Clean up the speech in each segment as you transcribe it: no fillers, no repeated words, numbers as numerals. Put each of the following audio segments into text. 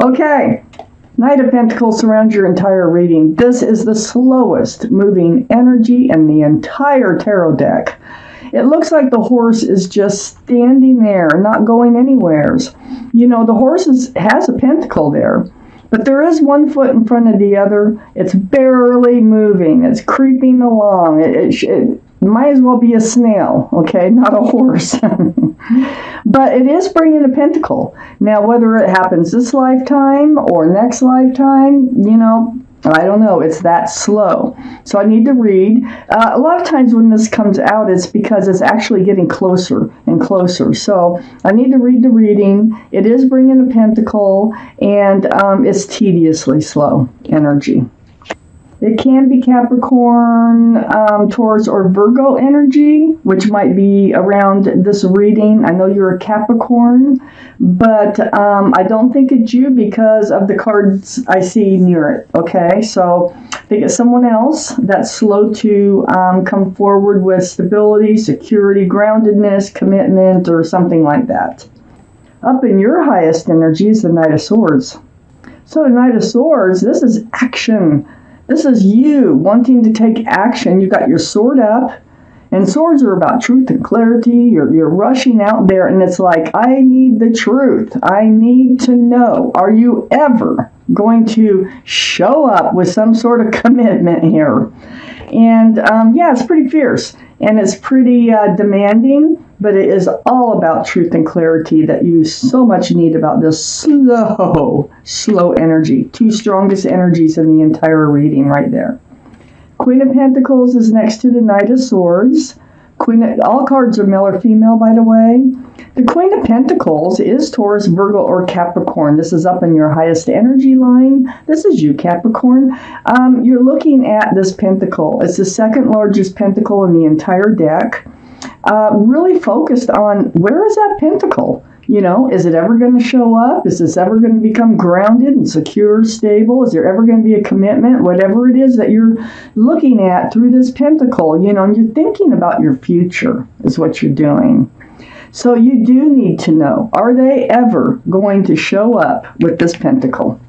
Okay. Knight of Pentacles surrounds your entire reading. This is the slowest moving energy in the entire tarot deck. It looks like the horse is just standing there, not going anywheres. You know, the horse has a pentacle there, but there is one foot in front of the other. It's barely moving. It's creeping along. It might as well be a snail, okay, not a horse. But it is bringing a pentacle. Now, whether it happens this lifetime or next lifetime, you know, I don't know. It's that slow. So I need to read. A lot of times when this comes out, it's because it's actually getting closer and closer. So I need to read the reading. It is bringing a pentacle, and it's tediously slow energy. It can be Capricorn, Taurus, or Virgo energy, which might be around this reading. I know you're a Capricorn, but I don't think it's you because of the cards I see near it, okay? So I think it's someone else that's slow to come forward with stability, security, groundedness, commitment, or something like that. Up in your highest energy is the Knight of Swords. So the Knight of Swords, this is action. This is you wanting to take action. You got your sword up, and swords are about truth and clarity. You're rushing out there, and it's like, I need the truth. I need to know. Are you ever going to show up with some sort of commitment here? And yeah, it's pretty fierce, and it's pretty demanding, but it is all about truth and clarity that you so much need about this slow energy. Two strongest energies in the entire reading right there. Queen of Pentacles is next to the Knight of Swords. All cards are male or female, by the way. The Queen of Pentacles is Taurus, Virgo, or Capricorn. This is up in your highest energy line. This is you, Capricorn. You're looking at this pentacle. It's the second largest pentacle in the entire deck. Really focused on, where is that pentacle? You know, is it ever going to show up? Is this ever going to become grounded and secure, stable? Is there ever going to be a commitment? Whatever it is that you're looking at through this pentacle, you know, and you're thinking about your future is what you're doing. So you do need to know, are they ever going to show up with this pentacle?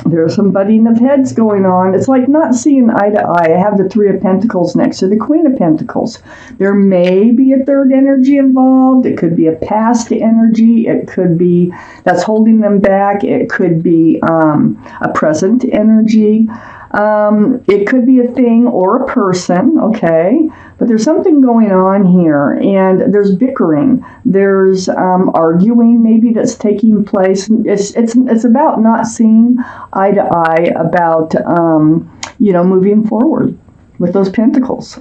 There's some butting of heads going on. It's like not seeing eye to eye. I have the Three of Pentacles next to the Queen of Pentacles. There may be a third energy involved. It could be a past energy. It could be that's holding them back. It could be a present energy. It could be a thing or a person, okay? But there's something going on here, and there's bickering. There's arguing maybe that's taking place. It's about not seeing eye to eye about, you know, moving forward with those pentacles.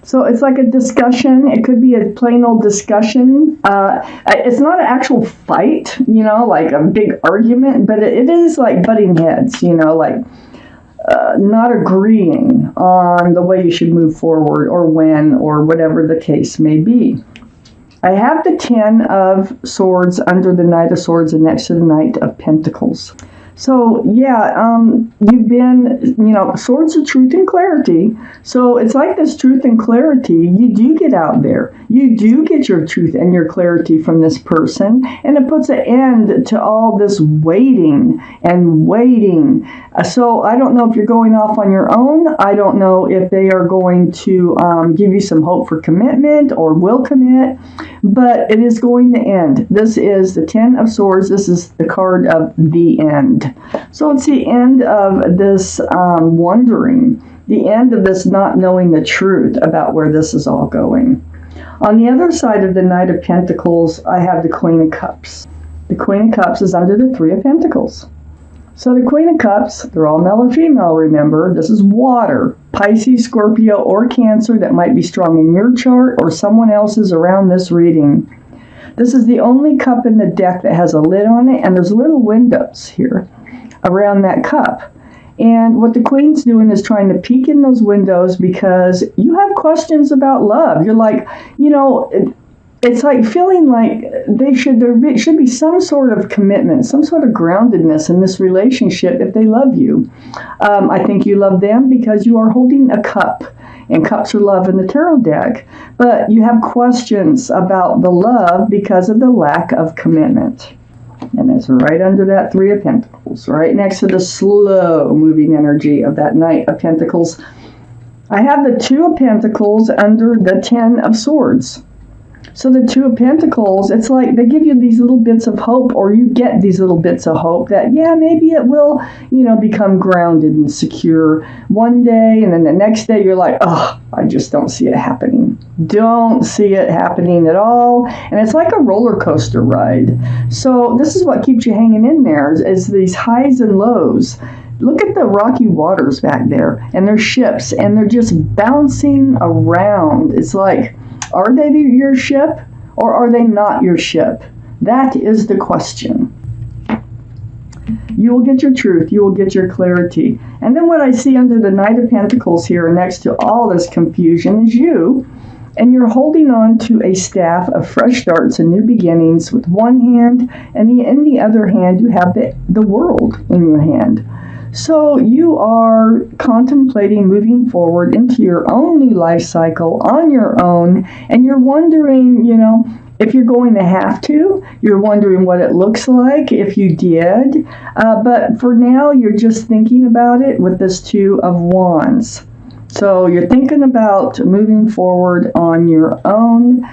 So it's like a discussion. It could be a plain old discussion. It's not an actual fight, you know, like a big argument, but it is like butting heads, you know, like not agreeing on the way you should move forward or when or whatever the case may be. I have the 10 of Swords under the Knight of Swords and next to the Knight of Pentacles. So, yeah, you've been, you know, swords of truth and clarity. So it's like this truth and clarity. You do get out there. You do get your truth and your clarity from this person. And it puts an end to all this waiting and waiting. So I don't know if you're going off on your own. I don't know if they are going to give you some hope for commitment or will commit. But it is going to end. This is the 10 of Swords. This is the card of the end. So it's the end of this wondering, the end of this not knowing the truth about where this is all going. On the other side of the Knight of Pentacles, I have the Queen of Cups. The Queen of Cups is under the Three of Pentacles. So the Queen of Cups, they're all male or female, remember. This is water, Pisces, Scorpio, or Cancer that might be strong in your chart or someone else's around this reading. This is the only cup in the deck that has a lid on it, and there's little windows here around that cup. And what the Queen's doing is trying to peek in those windows because you have questions about love. You're like, you know, it's like feeling like there should be some sort of commitment, some sort of groundedness in this relationship if they love you. I think you love them because you are holding a cup. And cups are love in the tarot deck. But you have questions about the love because of the lack of commitment. And it's right under that Three of Pentacles, right next to the slow moving energy of that Knight of Pentacles. I have the Two of Pentacles under the Ten of Swords. So the Two of Pentacles, it's like they give you these little bits of hope, or you get these little bits of hope that, yeah, maybe it will, become grounded and secure one day, and then the next day you're like, oh, I just don't see it happening. Don't see it happening at all. And it's like a roller coaster ride. So this is what keeps you hanging in there, is these highs and lows. Look at the rocky waters back there, and their ships, and they're just bouncing around. It's like, are they your ship, or are they not your ship? That is the question. You will get your truth. You will get your clarity. And then what I see under the Knight of Pentacles here next to all this confusion is you. And you're holding on to a staff of fresh starts and new beginnings with one hand, and in the other hand you have the world in your hand. So you are contemplating moving forward into your own new life cycle on your own, and you're wondering, if you're going to have to. You're wondering what it looks like if you did. But for now, you're just thinking about it with this Two of Wands. So you're thinking about moving forward on your own.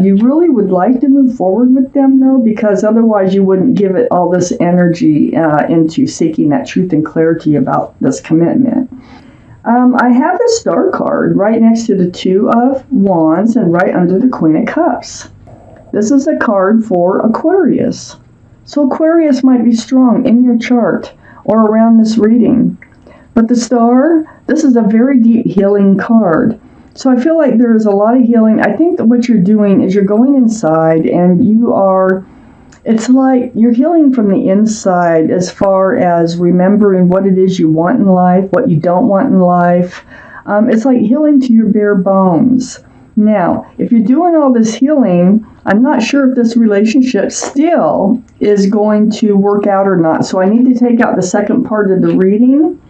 You really would like to move forward with them, though, because otherwise you wouldn't give it all this energy into seeking that truth and clarity about this commitment. I have the Star card right next to the Two of Wands and right under the Queen of Cups. This is a card for Aquarius. So Aquarius might be strong in your chart or around this reading. But the Star, this is a very deep healing card. So I feel like there is a lot of healing. I think that what you're doing is you're going inside, and it's like you're healing from the inside as far as remembering what it is you want in life, what you don't want in life. It's like healing to your bare bones. Now, if you're doing all this healing, I'm not sure if this relationship still is going to work out or not. So I need to take out the second part of the reading.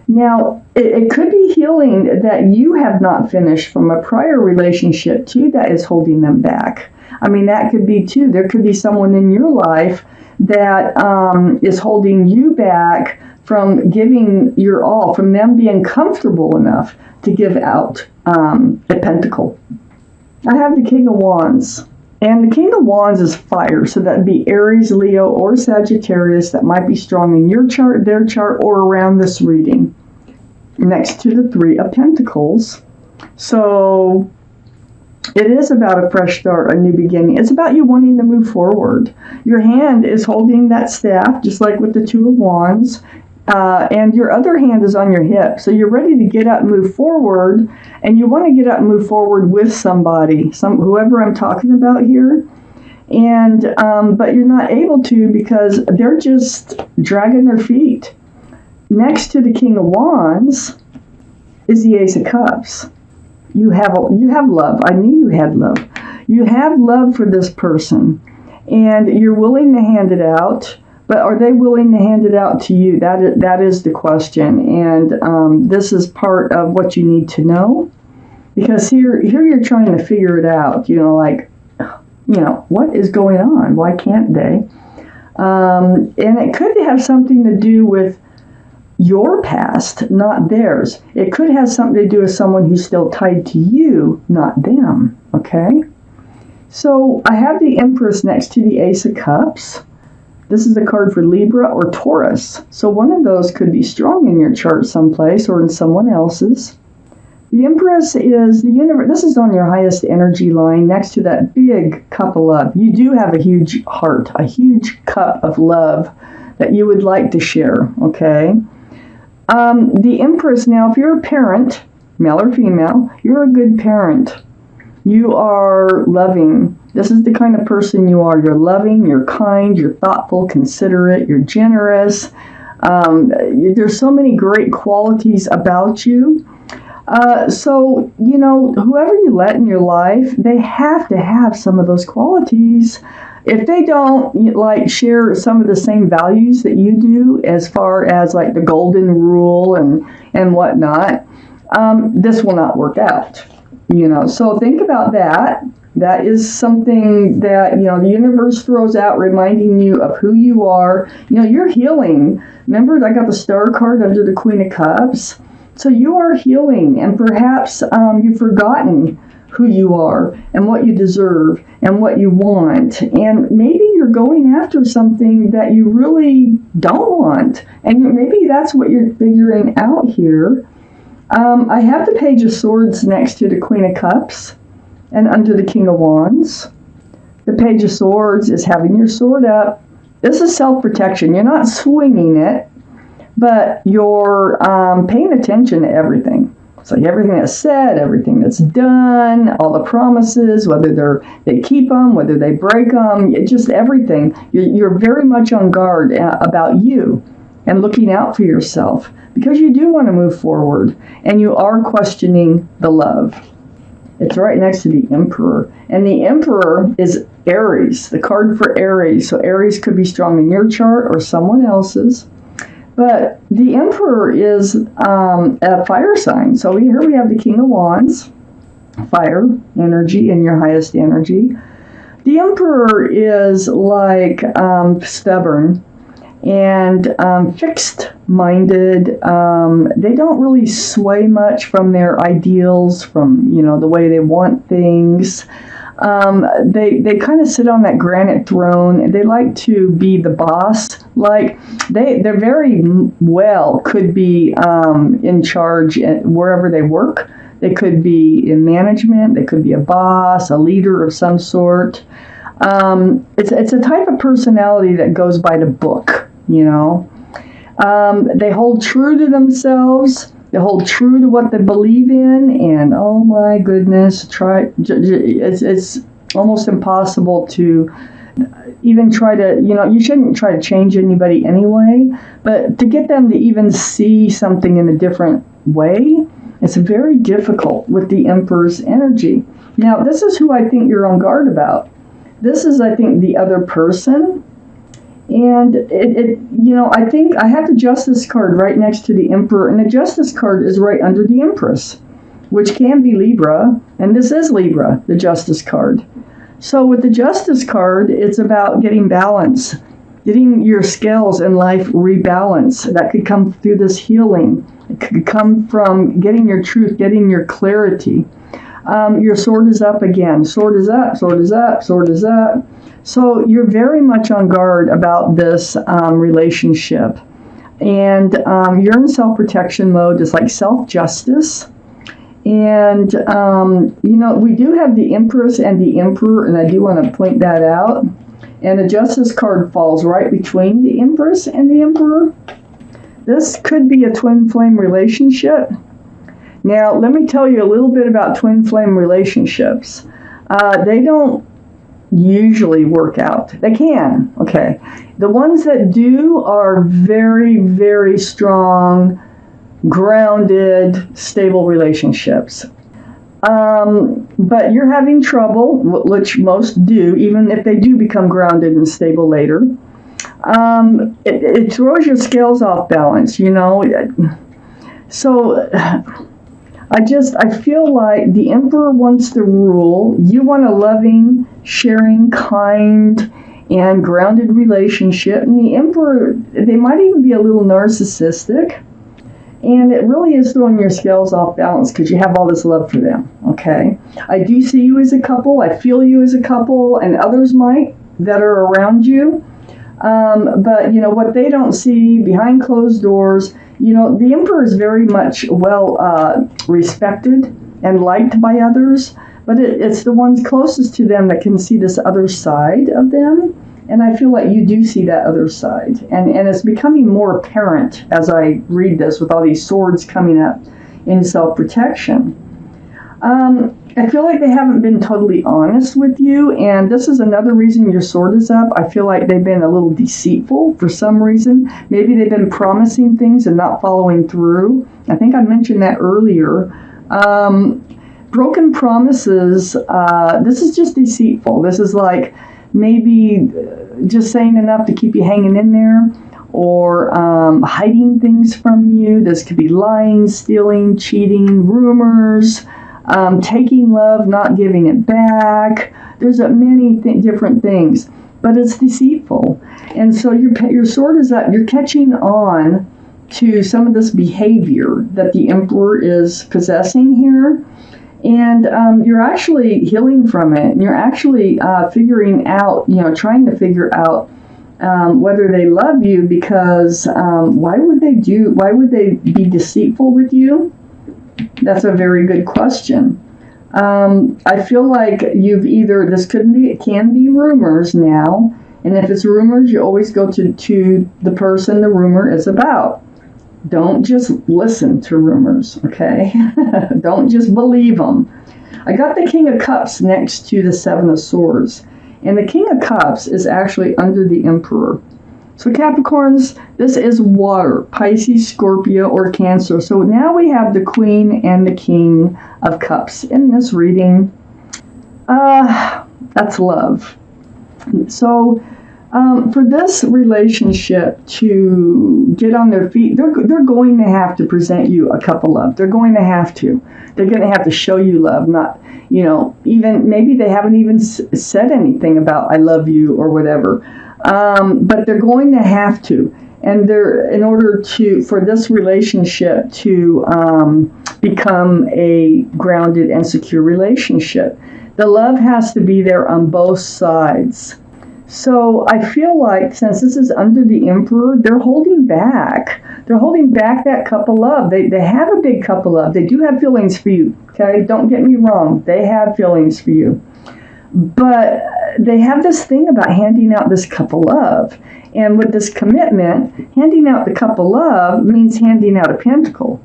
Now, it could be healing that you have not finished from a prior relationship, too, that is holding them back. I mean, that could be, too. There could be someone in your life that is holding you back from giving your all, from them being comfortable enough to give out a pentacle. I have the King of Wands. And the King of Wands is fire, so that'd be Aries, Leo, or Sagittarius that might be strong in your chart, their chart, or around this reading. Next to the Three of Pentacles. So it is about a fresh start, a new beginning. It's about you wanting to move forward. Your hand is holding that staff, just like with the Two of Wands. And your other hand is on your hip. So you're ready to get up and move forward, and you want to get up and move forward with somebody, whoever I'm talking about here. And but you're not able to because they're just dragging their feet. Next to the King of Wands is the Ace of Cups. You have love. I knew you had love. You have love for this person, and you're willing to hand it out. But are they willing to hand it out to you? That is the question. And this is part of what you need to know. Because here you're trying to figure it out. What is going on? Why can't they? And it could have something to do with your past, not theirs. It could have something to do with someone who's still tied to you, not them. Okay? So I have the Empress next to the Ace of Cups. This is a card for Libra or Taurus. So one of those could be strong in your chart someplace or in someone else's. The Empress is the universe. This is on your highest energy line next to that big cup of love. You do have a huge heart, a huge cup of love that you would like to share, okay? The Empress, now, if you're a parent, male or female, you're a good parent. You are loving. This is the kind of person you are. You're loving, you're kind, you're thoughtful, considerate, you're generous. There's so many great qualities about you. So, whoever you let in your life, they have to have some of those qualities. If they don't, share some of the same values that you do, as far as, the golden rule and whatnot, this will not work out. So think about that. That is something that, the universe throws out, reminding you of who you are. You're healing. Remember, I got the Star card under the Queen of Cups. So you are healing, and perhaps you've forgotten who you are and what you deserve and what you want. And maybe you're going after something that you really don't want. And maybe that's what you're figuring out here. I have the Page of Swords next to the Queen of Cups and under the King of Wands. The Page of Swords is having your sword up. This is self-protection. You're not swinging it, but you're paying attention to everything. It's like everything that's said, everything that's done, all the promises, whether they keep them, whether they break them, just everything. You're very much on guard about you and looking out for yourself because you do want to move forward and you are questioning the love. It's right next to the Emperor. And the Emperor is Aries, the card for Aries. So Aries could be strong in your chart or someone else's. But the Emperor is a fire sign. So here we have the King of Wands, fire energy and your highest energy. The Emperor is like stubborn and fixed-minded. They don't really sway much from their ideals, from the way they want things. They kind of sit on that granite throne. They like to be the boss. Like they're very well could be in charge wherever they work. They could be in management. They could be a boss, a leader of some sort. It's a type of personality that goes by the book. They hold true to themselves. They hold true to what they believe in, and oh my goodness, it's almost impossible to even try to, you shouldn't try to change anybody anyway, but to get them to even see something in a different way, it's very difficult with the Emperor's energy. Now, this is who I think you're on guard about. This is, I think, the other person. And I think I have the Justice card right next to the Emperor, and the Justice card is right under the Empress, which can be Libra, and this is Libra, the Justice card. So with the Justice card, it's about getting balance, getting your scales in life rebalanced. That could come through this healing. It could come from getting your truth, getting your clarity. Your sword is up again. Sword is up, sword is up, sword is up. So you're very much on guard about this relationship. And you're in self-protection mode. It's like self-justice. And, we do have the Empress and the Emperor, and I do want to point that out. And the Justice card falls right between the Empress and the Emperor. This could be a twin flame relationship. Now, let me tell you a little bit about twin flame relationships. They don't usually work out. They can, okay. The ones that do are very, very strong, grounded, stable relationships. But you're having trouble, which most do, even if they do become grounded and stable later. It throws your scales off balance, So I feel like the Emperor wants to rule. You want a loving, sharing, kind, and grounded relationship. And the Emperor, they might even be a little narcissistic. And it really is throwing your scales off balance because you have all this love for them, okay? I do see you as a couple. I feel you as a couple, and others might that are around you. But, what they don't see behind closed doors, the Emperor is very much respected and liked by others, but it's the ones closest to them that can see this other side of them. And I feel like you do see that other side. And it's becoming more apparent as I read this with all these swords coming up in self-protection. I feel like they haven't been totally honest with you, and this is another reason your sword is up. I feel like they've been a little deceitful for some reason. Maybe they've been promising things and not following through. I think I mentioned that earlier. Broken promises, this is just deceitful. This is like maybe just saying enough to keep you hanging in there, or hiding things from you. This could be lying, stealing, cheating, rumors. taking love, not giving it back. There's many different things, but it's deceitful. And so your sword is up. You're catching on to some of this behavior that the Emperor is possessing here. And you're actually healing from it. And you're actually figuring out, trying to figure out whether they love you, because why would they be deceitful with you? That's a very good question. I feel like it can be rumors now. And if it's rumors, you always go to the person the rumor is about. Don't just listen to rumors, okay? Don't just believe them. I got the King of Cups next to the Seven of Swords. And the King of Cups is actually under the Emperor. So Capricorns, this is water, Pisces, Scorpio, or Cancer. So now we have the Queen and the King of Cups in this reading. That's love. So for this relationship to get on their feet, they're going to have to present you a cup of love. They're going to have to. They're going to have to show you love, not, even maybe they haven't even said anything about I love you or whatever. But they're going to have to. And in order for this relationship to become a grounded and secure relationship, the love has to be there on both sides. So I feel like since this is under the Emperor, they're holding back. They're holding back that cup of love. They have a big cup of love. They do have feelings for you, okay? Don't get me wrong. They have feelings for you. But they have this thing about handing out this cup of love. And with this commitment, handing out the cup of love means handing out a pentacle.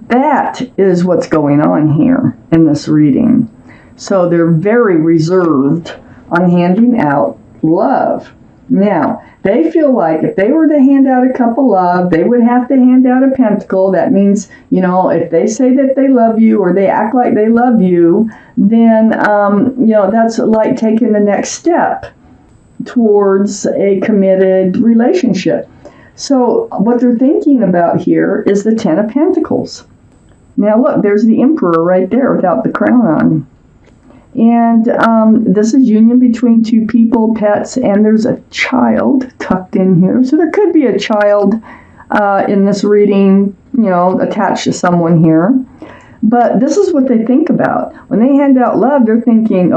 That is what's going on here in this reading. So they're very reserved on handing out love. Now, they feel like if they were to hand out a cup of love, they would have to hand out a pentacle. That means, if they say that they love you or they act like they love you, then, that's like taking the next step towards a committed relationship. So what they're thinking about here is the Ten of Pentacles. Now, look, there's the Emperor right there without the crown on. And this is union between two people, pets, and there's a child tucked in here. So there could be a child in this reading, attached to someone here. But this is what they think about. When they hand out love, they're thinking,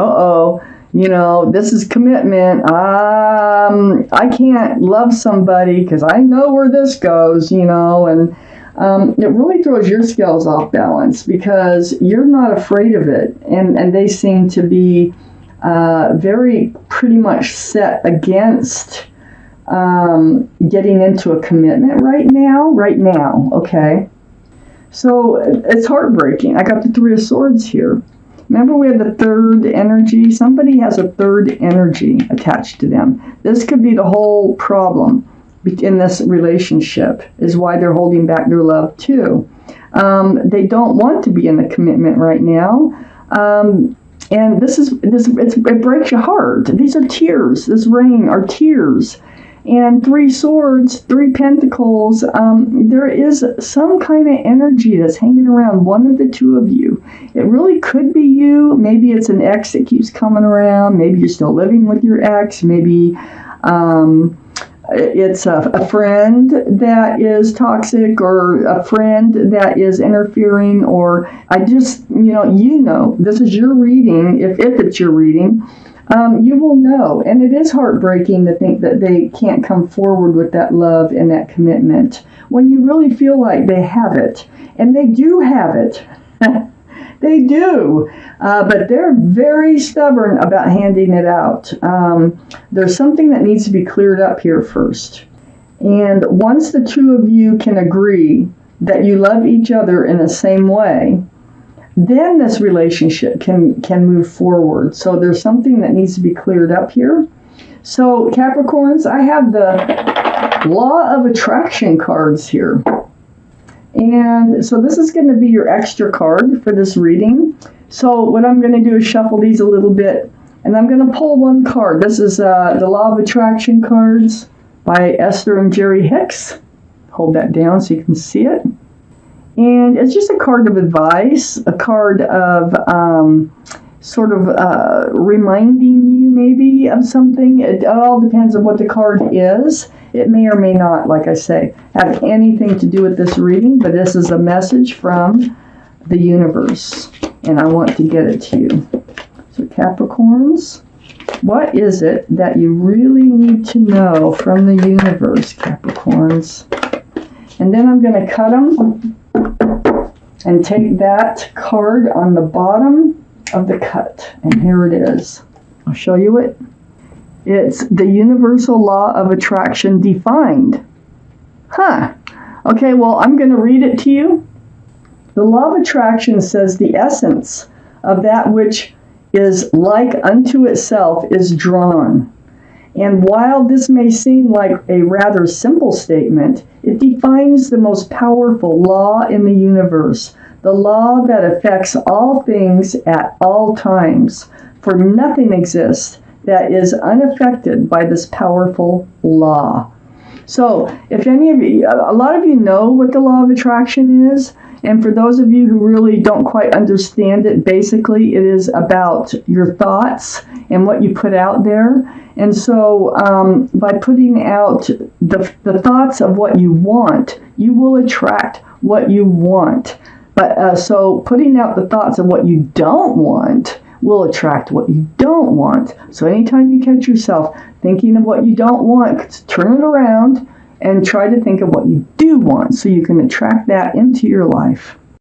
this is commitment. I can't love somebody because I know where this goes, and it really throws your scales off balance because you're not afraid of it. And they seem to be very pretty much set against getting into a commitment right now, okay? So it's heartbreaking. I got the Three of Swords here. Remember we had the third energy? Somebody has a third energy attached to them. This could be the whole problem in this relationship, is why they're holding back their love too. They don't want to be in a commitment right now. And it breaks your heart. These are tears. This rain are tears. And Three Swords, Three Pentacles, there is some kind of energy that's hanging around one of the two of you. It really could be you. Maybe it's an ex that keeps coming around. Maybe you're still living with your ex. Maybe it's a friend that is toxic, or a friend that is interfering, or this is your reading. If it's your reading, you will know. And it is heartbreaking to think that they can't come forward with that love and that commitment when you really feel like they have it. And they do have it. They do. But they're very stubborn about handing it out. There's something that needs to be cleared up here first. And once the two of you can agree that you love each other in the same way, then this relationship can move forward. So there's something that needs to be cleared up here. So Capricorns, I have the Law of Attraction cards here. And so this is going to be your extra card for this reading. So what I'm going to do is shuffle these a little bit, and I'm going to pull one card. This is the Law of Attraction cards by Esther and Jerry Hicks. Hold that down so you can see it. And it's just a card of advice, a card of sort of reminding you maybe of something. It all depends on what the card is. It may or may not, like I say, have anything to do with this reading, but this is a message from the universe, and I want to get it to you. So Capricorns, what is it that you really need to know from the universe, Capricorns? And then I'm going to cut them and take that card on the bottom of the cut. And here it is. I'll show you it. It's the universal law of attraction defined. Okay, well, I'm going to read it to you. The law of attraction says the essence of that which is like unto itself is drawn. And while this may seem like a rather simple statement, it defines the most powerful law in the universe, the law that affects all things at all times. For nothing exists that is unaffected by this powerful law. So, if any of you, a lot of you know what the law of attraction is, and for those of you who really don't quite understand it, basically it is about your thoughts and what you put out there. And so by putting out the thoughts of what you want, you will attract what you want. But so putting out the thoughts of what you don't want will attract what you don't want. So anytime you catch yourself thinking of what you don't want, turn it around and try to think of what you do want so you can attract that into your life.